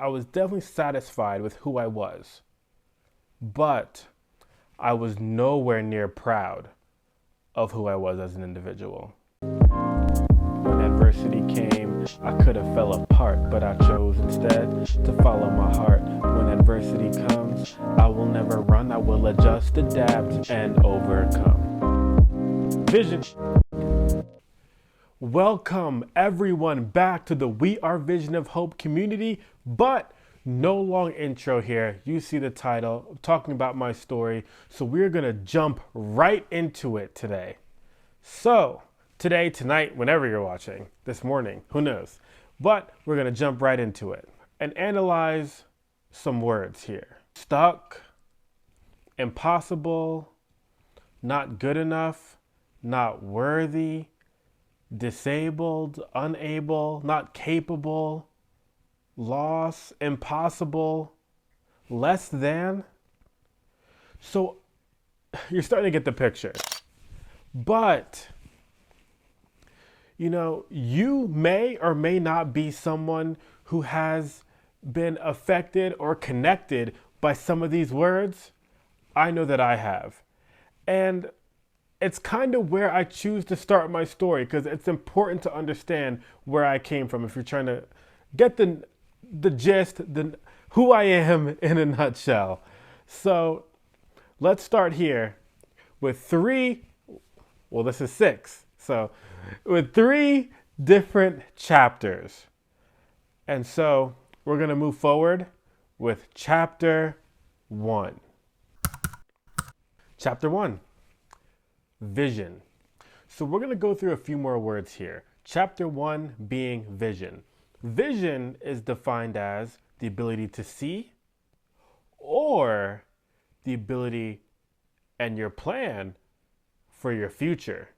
I was definitely satisfied with who I was, but I was nowhere near proud of who I was as an individual. When adversity came, I could have fell apart, but I chose instead to follow my heart. When adversity comes, I will never run, I will adjust, adapt, and overcome. Vision. Welcome everyone back to the We Are Vision of Hope community, but no long intro here. You see the title, I'm talking about my story, so we're gonna jump right into it today. So, today, tonight, whenever you're watching, this morning, who knows? But we're gonna jump right into it and analyze some words here. Stuck, impossible, not good enough, not worthy, disabled, unable, not capable, loss, impossible, less than. So you're starting to get the picture. But, you may or may not be someone who has been affected or connected by some of these words. I know that I have. And it's kind of where I choose to start my story because it's important to understand where I came from if you're trying to get the gist, who I am in a nutshell. So let's start here with this is 6. So with 3 different chapters. And so we're going to move forward with chapter 1. Chapter 1. Vision. So we're going to go through a few more words here. Chapter 1 being vision. Vision is defined as the ability to see or the ability and your plan for your future.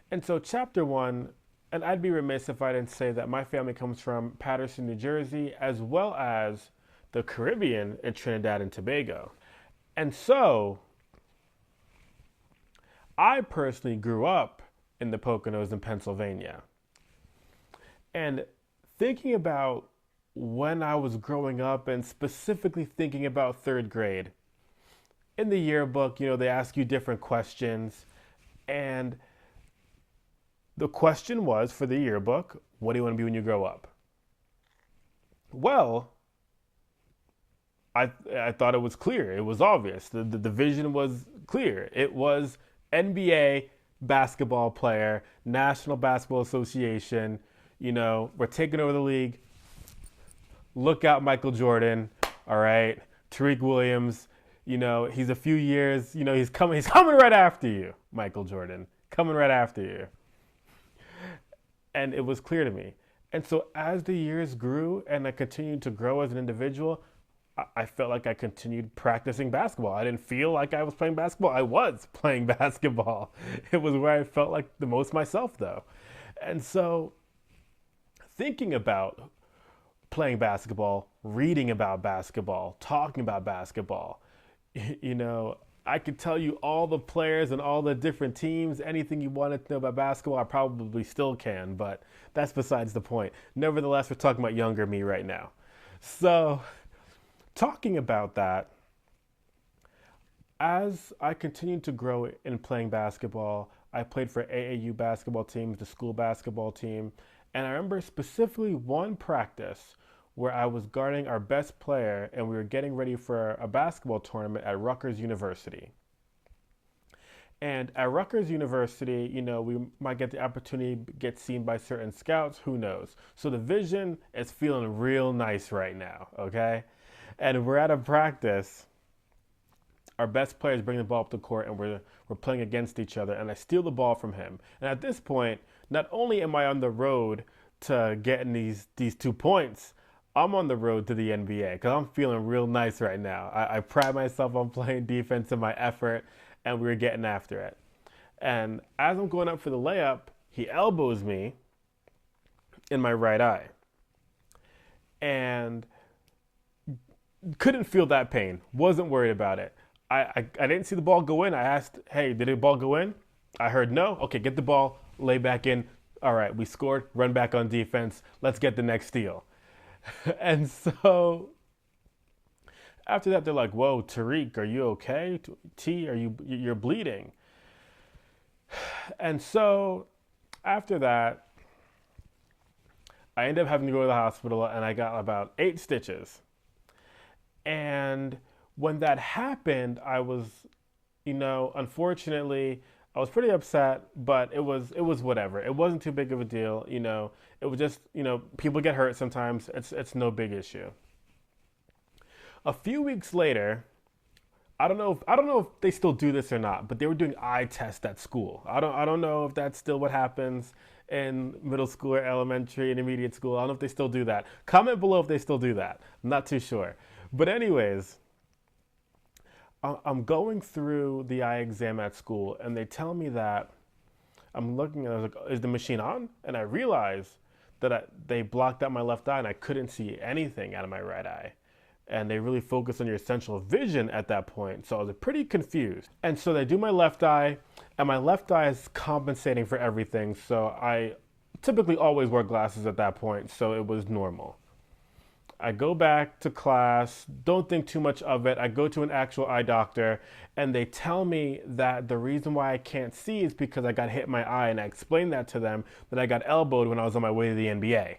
And so chapter 1, and I'd be remiss if I didn't say that my family comes from Paterson, New Jersey, as well as the Caribbean and Trinidad and Tobago. And so I personally grew up in the Poconos in Pennsylvania. And thinking about when I was growing up and specifically thinking about 3rd grade, in the yearbook, they ask you different questions. And the question was for the yearbook, what do you want to be when you grow up? Well, I thought it was clear. It was obvious. The vision was clear. It was NBA basketball player, National Basketball Association, we're taking over the league. Look out, Michael Jordan, all right? Tariq Williams, he's a few years, he's coming right after you, Michael Jordan, coming right after you. And it was clear to me. And so as the years grew and I continued to grow as an individual, I felt like I continued practicing basketball. I didn't feel like I was playing basketball. I was playing basketball. It was where I felt like the most myself, though. And so thinking about playing basketball, reading about basketball, talking about basketball, I could tell you all the players and all the different teams, anything you wanted to know about basketball, I probably still can, but that's besides the point. Nevertheless, we're talking about younger me right now. So talking about that, as I continued to grow in playing basketball, I played for AAU basketball teams, the school basketball team, and I remember specifically one practice where I was guarding our best player and we were getting ready for a basketball tournament at Rutgers University. And at Rutgers University, we might get the opportunity to get seen by certain scouts, who knows? So the vision is feeling real nice right now, okay? And we're at a practice. Our best players bring the ball up the court and we're playing against each other, and I steal the ball from him. And at this point, not only am I on the road to getting these 2 points, I'm on the road to the NBA because I'm feeling real nice right now. I pride myself on playing defense and my effort, and we were getting after it. And as I'm going up for the layup, he elbows me in my right eye. And couldn't feel that pain, wasn't worried about it. I didn't see the ball go in. I asked, hey, did the ball go in? I heard no. Okay, get the ball, lay back in. All right, we scored, run back on defense. Let's get the next steal. And so after that, they're like, "Whoa, Tariq, are you okay? T, you're bleeding?" And so after that, I ended up having to go to the hospital, and I got about 8 stitches. And when that happened, I was, unfortunately, I was pretty upset, but it was whatever. It wasn't too big of a deal. It was just, people get hurt sometimes. It's no big issue. A few weeks later, I don't know if they still do this or not, but they were doing eye tests at school. I don't know if that's still what happens in middle school or elementary, intermediate school. I don't know if they still do that. Comment below if they still do that. I'm not too sure. But anyways, I'm going through the eye exam at school, and they tell me that I'm looking, and I was like, "Is the machine on?" And I realized that they blocked out my left eye, and I couldn't see anything out of my right eye. And they really focus on your central vision at that point. So I was pretty confused. And so they do my left eye, and my left eye is compensating for everything. So I typically always wear glasses at that point, so it was normal. I go back to class, don't think too much of it. I go to an actual eye doctor, and they tell me that the reason why I can't see is because I got hit in my eye. And I explained that to them, that I got elbowed when I was on my way to the NBA.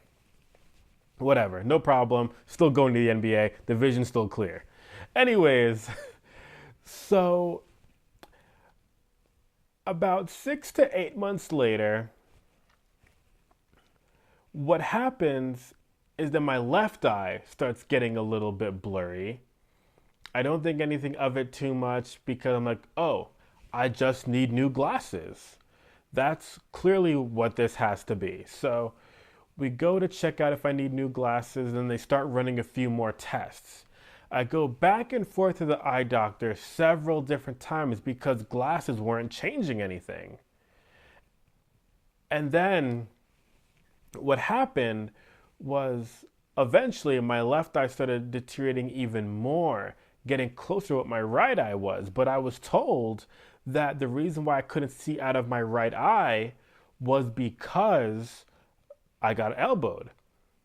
Whatever, no problem. Still going to the NBA. The vision's still clear. Anyways, so about 6 to 8 months later, what happens is that my left eye starts getting a little bit blurry. I don't think anything of it too much because I'm like, oh, I just need new glasses. That's clearly what this has to be. So we go to check out if I need new glasses, and they start running a few more tests. I go back and forth to the eye doctor several different times because glasses weren't changing anything. And then what happened was eventually my left eye started deteriorating even more, getting closer to what my right eye was. But I was told that the reason why I couldn't see out of my right eye was because I got elbowed.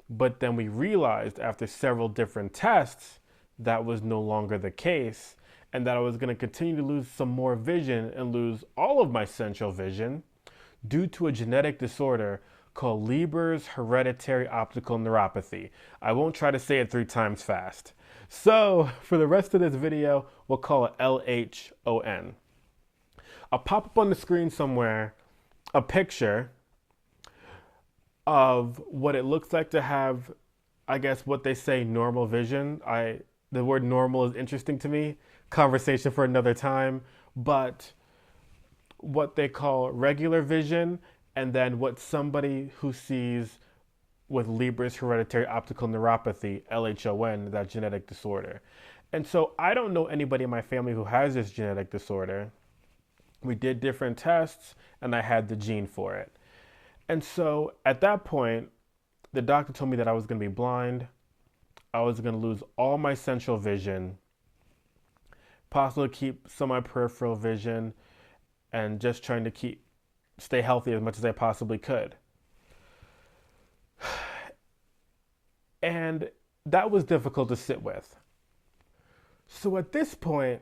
But then we realized after several different tests that was no longer the case, and that I was going to continue to lose some more vision and lose all of my central vision due to a genetic disorder called Leber's hereditary optical neuropathy. I won't try to say it 3 times fast. So for the rest of this video, we'll call it LHON. I'll pop up on the screen somewhere a picture of what it looks like to have, I guess, what they say normal vision. The word normal is interesting to me. Conversation for another time. But what they call regular vision, and then what somebody who sees with Leber's hereditary optical neuropathy, LHON, that genetic disorder. And so I don't know anybody in my family who has this genetic disorder. We did different tests, and I had the gene for it. And so at that point, the doctor told me that I was going to be blind. I was going to lose all my central vision, possibly keep some of my peripheral vision, and just trying to stay healthy as much as I possibly could. And that was difficult to sit with. So at this point,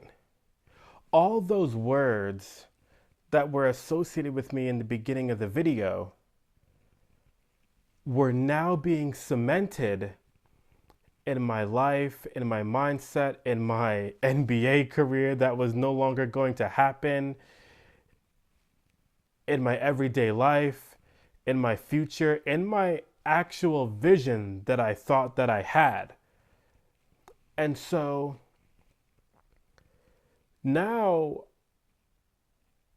all those words that were associated with me in the beginning of the video were now being cemented in my life, in my mindset, in my NBA career that was no longer going to happen, in my everyday life, in my future, in my actual vision that I thought that I had. And so now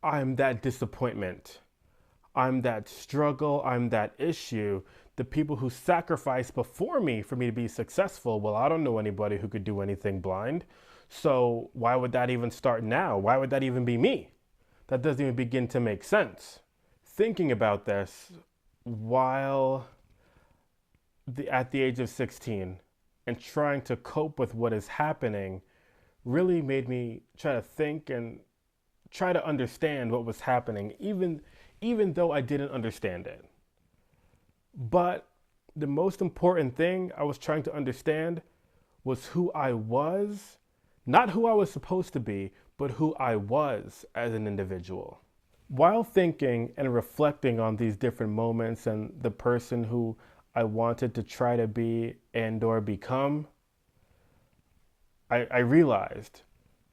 I'm that disappointment. I'm that struggle. I'm that issue. The people who sacrificed before me for me to be successful, well, I don't know anybody who could do anything blind. So why would that even start now? Why would that even be me? That doesn't even begin to make sense. Thinking about this while at the age of 16 and trying to cope with what is happening really made me try to think and try to understand what was happening, even though I didn't understand it. But the most important thing I was trying to understand was who I was, not who I was supposed to be, but who I was as an individual. While thinking and reflecting on these different moments and the person who I wanted to try to be and or become, I realized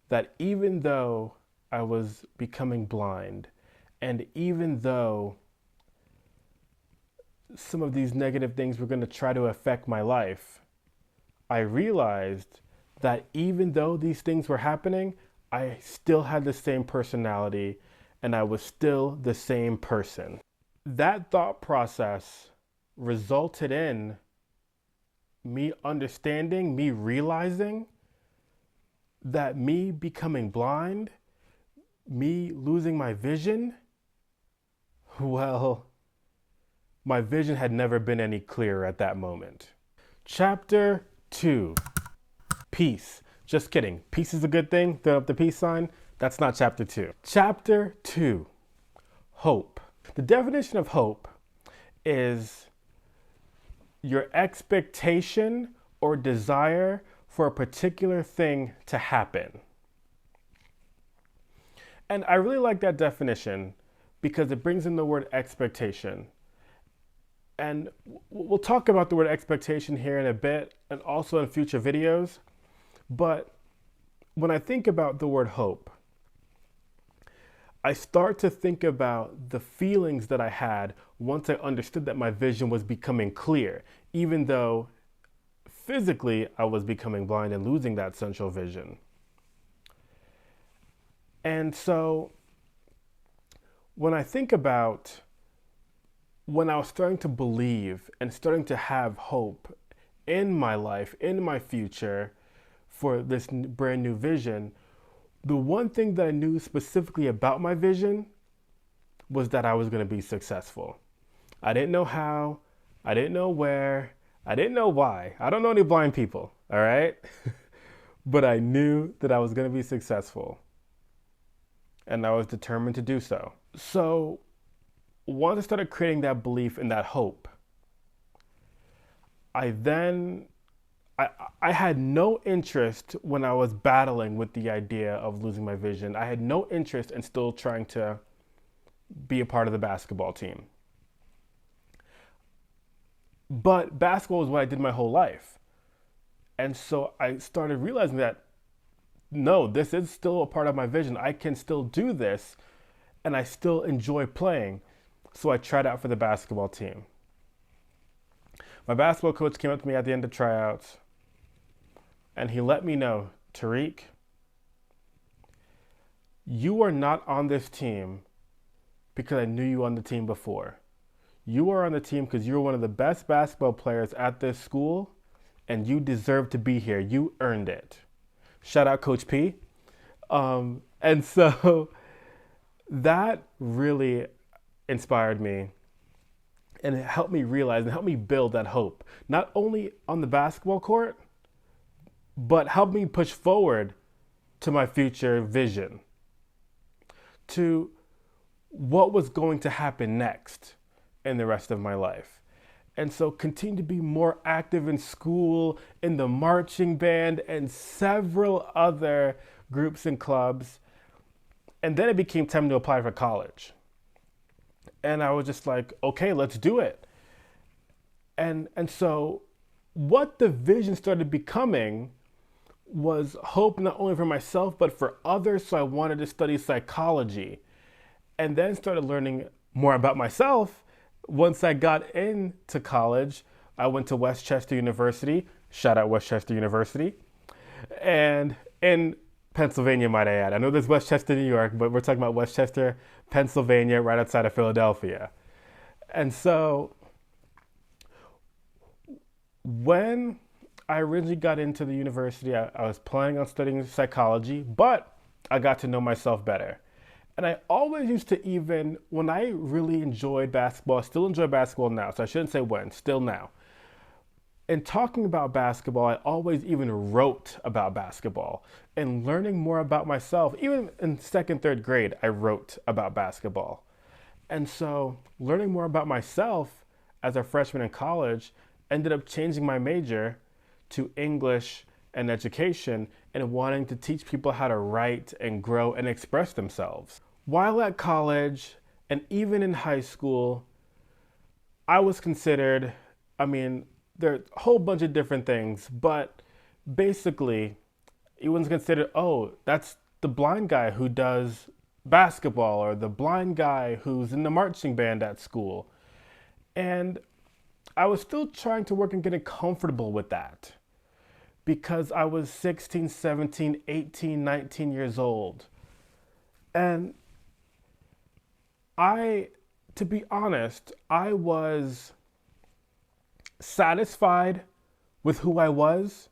that even though I was becoming blind, and even though some of these negative things were going to try to affect my life, I realized that even though these things were happening, I still had the same personality and I was still the same person. That thought process resulted in me understanding, me realizing that me becoming blind, me losing my vision, well, my vision had never been any clearer at that moment. Chapter 2, peace. Just kidding. Peace is a good thing. Throw up the peace sign. That's not chapter 2. Chapter 2, hope. The definition of hope is your expectation or desire for a particular thing to happen. And I really like that definition because it brings in the word expectation. And we'll talk about the word expectation here in a bit and also in future videos. But when I think about the word hope, I start to think about the feelings that I had once I understood that my vision was becoming clear, even though physically I was becoming blind and losing that central vision. And so when I think about when I was starting to believe and starting to have hope in my life, in my future for this brand new vision, the one thing that I knew specifically about my vision was that I was going to be successful. I didn't know how, I didn't know where, I didn't know why. I don't know any blind people, all right? But I knew that I was going to be successful. And I was determined to do so. So once I started creating that belief and that hope, I had no interest when I was battling with the idea of losing my vision. I had no interest in still trying to be a part of the basketball team. But basketball was what I did my whole life. And so I started realizing that, no, this is still a part of my vision. I can still do this, and I still enjoy playing. So I tried out for the basketball team. My basketball coach came up to me at the end of tryouts, and he let me know, Tariq, you are not on this team because I knew you on the team before. You are on the team because you're one of the best basketball players at this school, and you deserve to be here. You earned it. Shout out Coach P. And so that really inspired me, and it helped me realize and helped me build that hope, not only on the basketball court, but helped me push forward to my future vision, to what was going to happen next in the rest of my life. And so continue to be more active in school, in the marching band, and several other groups and clubs. And then it became time to apply for college. And I was just like, okay, let's do it. And so what the vision started becoming was hope not only for myself, but for others. So I wanted to study psychology and then started learning more about myself. Once I got into college, I went to Westchester University. Shout out Westchester University. And in Pennsylvania, might I add. I know there's Westchester, New York, but we're talking about Westchester, Pennsylvania, right outside of Philadelphia. And so when I originally got into the university, I was planning on studying psychology, but I got to know myself better. And I always used to, even when I really enjoyed basketball, I still enjoy basketball now, so I shouldn't say when, still now. In talking about basketball, I always even wrote about basketball and learning more about myself. Even in second, third grade, I wrote about basketball. And so learning more about myself as a freshman in college ended up changing my major to English and education and wanting to teach people how to write and grow and express themselves. While at college and even in high school, I was considered, there are a whole bunch of different things, but basically, it was considered, oh, that's the blind guy who does basketball or the blind guy who's in the marching band at school. And I was still trying to work on getting comfortable with that because I was 16, 17, 18, 19 years old. And to be honest, I was satisfied with who I was,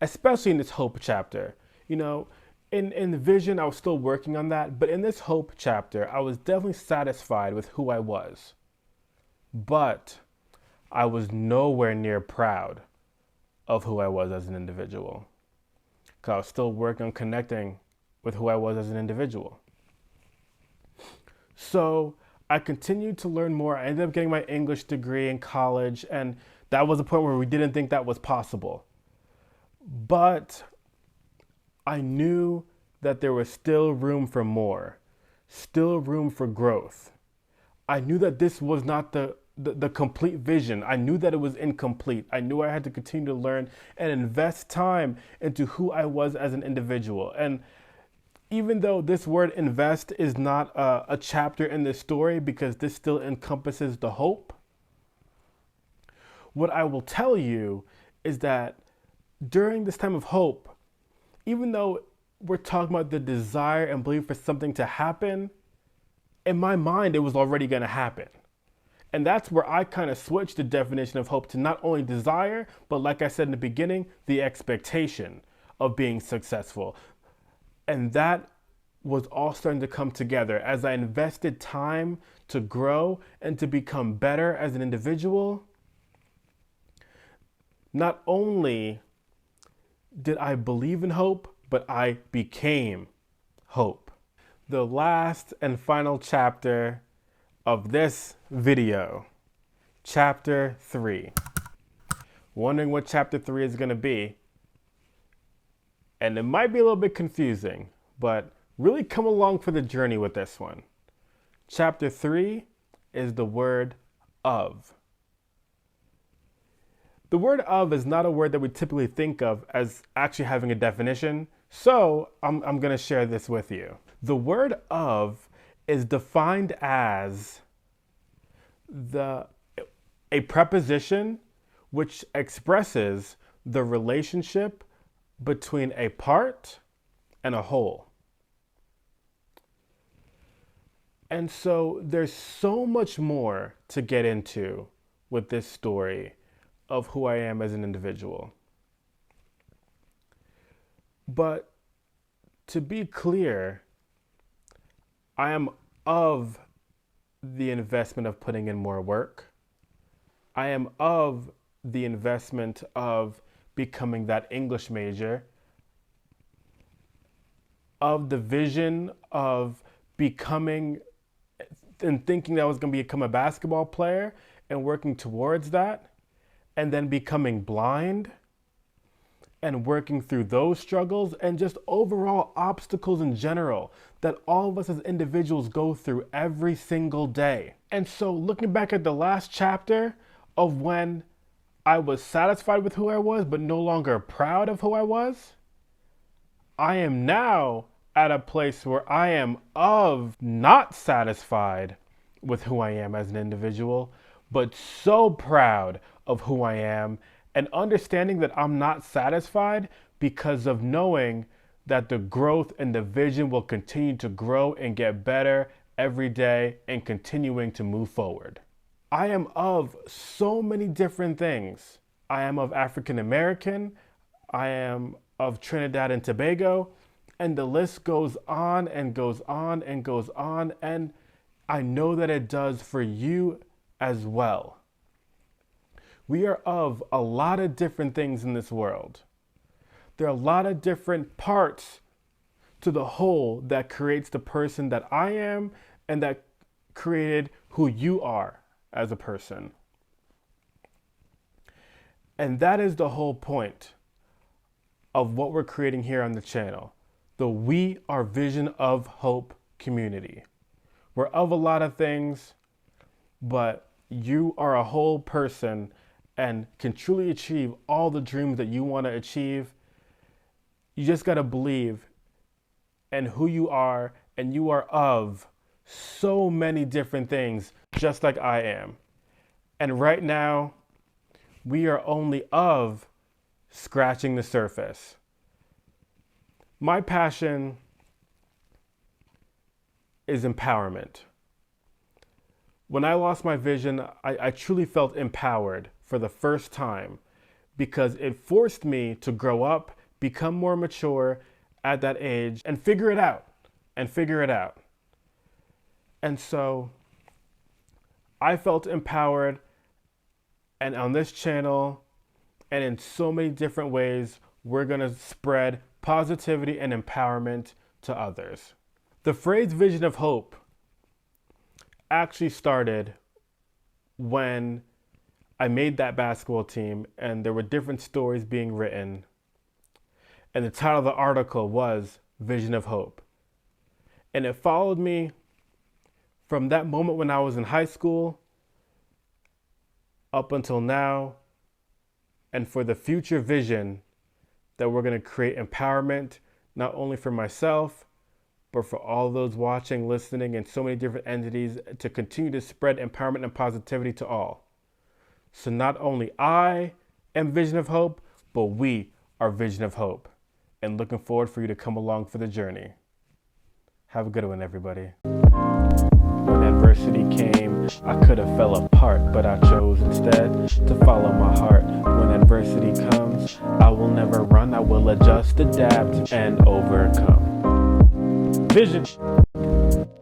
especially in this hope chapter. In the vision, I was still working on that, but in this hope chapter, I was definitely satisfied with who I was. But I was nowhere near proud of who I was as an individual, because I was still working on connecting with who I was as an individual. So I continued to learn more. I ended up getting my English degree in college, and that was a point where we didn't think that was possible. But I knew that there was still room for more, still room for growth. I knew that this was not the complete vision. I knew that it was incomplete. I knew I had to continue to learn and invest time into who I was as an individual. And even though this word invest is not a chapter in this story, because this still encompasses the hope, what I will tell you is that during this time of hope, even though we're talking about the desire and belief for something to happen, in my mind, it was already going to happen. And that's where I kind of switched the definition of hope to not only desire, but like I said in the beginning, the expectation of being successful. And that was all starting to come together as I invested time to grow and to become better as an individual. Not only did I believe in hope, but I became hope. The last and final chapter of this video, chapter 3. Wondering what chapter 3 is going to be. And it might be a little bit confusing, but really come along for the journey with this one. Chapter 3 is the word of. The word of is not a word that we typically think of as actually having a definition, so I'm going to share this with you. The word of is defined as a preposition which expresses the relationship between a part and a whole. And so there's so much more to get into with this story of who I am as an individual. But to be clear, I am of the investment of putting in more work. I am of the investment of becoming that English major, of the vision of becoming and thinking that I was going to become a basketball player and working towards that, and then becoming blind and working through those struggles and just overall obstacles in general that all of us as individuals go through every single day. And so looking back at the last chapter of when I was satisfied with who I was, but no longer proud of who I was, I am now at a place where I am not satisfied with who I am as an individual, but so proud of who I am and understanding that I'm not satisfied because of knowing that the growth and the vision will continue to grow and get better every day and continuing to move forward. I am of so many different things. I am of African American, I am of Trinidad and Tobago, and the list goes on and goes on and goes on, and I know that it does for you as well. We are of a lot of different things in this world. There are a lot of different parts to the whole that creates the person that I am and that created who you are as a person. And that is the whole point of what we're creating here on the channel. The We Are Vision of Hope community. We're of a lot of things, but you are a whole person and can truly achieve all the dreams that you want to achieve. You just got to believe in who you are, and you are of so many different things, just like I am. And right now, we are only of scratching the surface. My passion is empowerment. When I lost my vision, I truly felt empowered for the first time because it forced me to grow up, become more mature at that age, and figure it out. And so I felt empowered, and on this channel and in so many different ways, we're gonna spread positivity and empowerment to others. The phrase vision of hope actually started when I made that basketball team and there were different stories being written. And the title of the article was Vision of Hope. And it followed me from that moment when I was in high school up until now, and for the future vision that we're going to create empowerment, not only for myself, but for all those watching, listening, and so many different entities to continue to spread empowerment and positivity to all. So not only I am Vision of Hope, but we are Vision of Hope. And looking forward for you to come along for the journey. Have a good one, everybody. When adversity came, I could have fell apart, but I chose instead to follow my heart. When adversity comes, I will never run. I will adjust, adapt, and overcome. Vision.